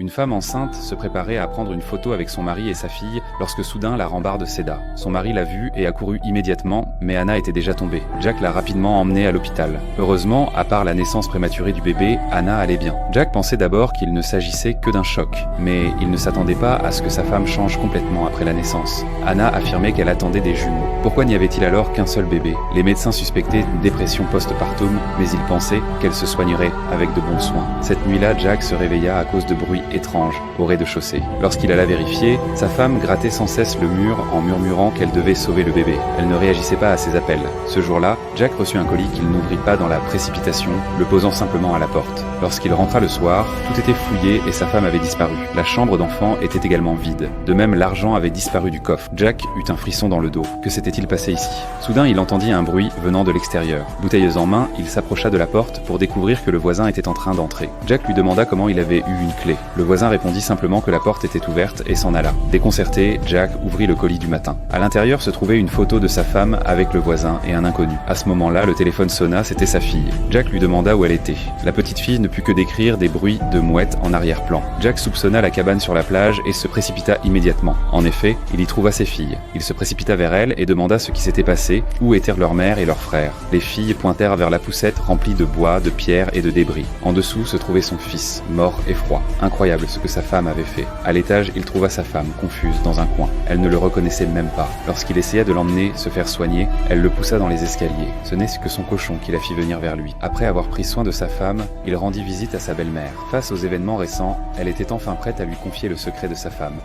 Une femme enceinte se préparait à prendre une photo avec son mari et sa fille lorsque soudain la rambarde céda. Son mari l'a vue et a couru immédiatement, mais Anna était déjà tombée. Jack l'a rapidement emmenée à l'hôpital. Heureusement, à part la naissance prématurée du bébé, Anna allait bien. Jack pensait d'abord qu'il ne s'agissait que d'un choc, mais il ne s'attendait pas à ce que sa femme change complètement après la naissance. Anna affirmait qu'elle attendait des jumeaux. Pourquoi n'y avait-il alors qu'un seul bébé? Les médecins suspectaient une dépression post-partum, mais ils pensaient qu'elle se soignerait avec de bons soins. Cette nuit-là, Jack se réveilla à cause de bruits étrange au rez-de-chaussée. Lorsqu'il alla vérifier, sa femme grattait sans cesse le mur en murmurant qu'elle devait sauver le bébé. Elle ne réagissait pas à ses appels. Ce jour-là, Jack reçut un colis qu'il n'ouvrit pas dans la précipitation, le posant simplement à la porte. Lorsqu'il rentra le soir, tout était fouillé et sa femme avait disparu. La chambre d'enfant était également vide. De même, l'argent avait disparu du coffre. Jack eut un frisson dans le dos. Que s'était-il passé ici? Soudain, il entendit un bruit venant de l'extérieur. Bouteilleuse en main, il s'approcha de la porte pour découvrir que le voisin était en train d'entrer. Jack lui demanda comment il avait eu une clé. Le voisin répondit simplement que la porte était ouverte et s'en alla. Déconcerté, Jack ouvrit le colis du matin. À l'intérieur se trouvait une photo de sa femme avec le voisin et un inconnu. À ce moment-là, le téléphone sonna, c'était sa fille. Jack lui demanda où elle était. La petite fille ne put que décrire des bruits de mouettes en arrière-plan. Jack soupçonna la cabane sur la plage et se précipita immédiatement. En effet, il y trouva ses filles. Il se précipita vers elles et demanda ce qui s'était passé, où étaient leur mère et leur frère. Les filles pointèrent vers la poussette remplie de bois, de pierres et de débris. En dessous se trouvait son fils, mort et froid. Incroyable ce que sa femme avait fait. À l'étage, il trouva sa femme, confuse, dans un coin. Elle ne le reconnaissait même pas. Lorsqu'il essaya de l'emmener se faire soigner, elle le poussa dans les escaliers. Ce n'est que son cochon qui la fit venir vers lui. Après avoir pris soin de sa femme, il rendit visite à sa belle-mère. Face aux événements récents, elle était enfin prête à lui confier le secret de sa femme.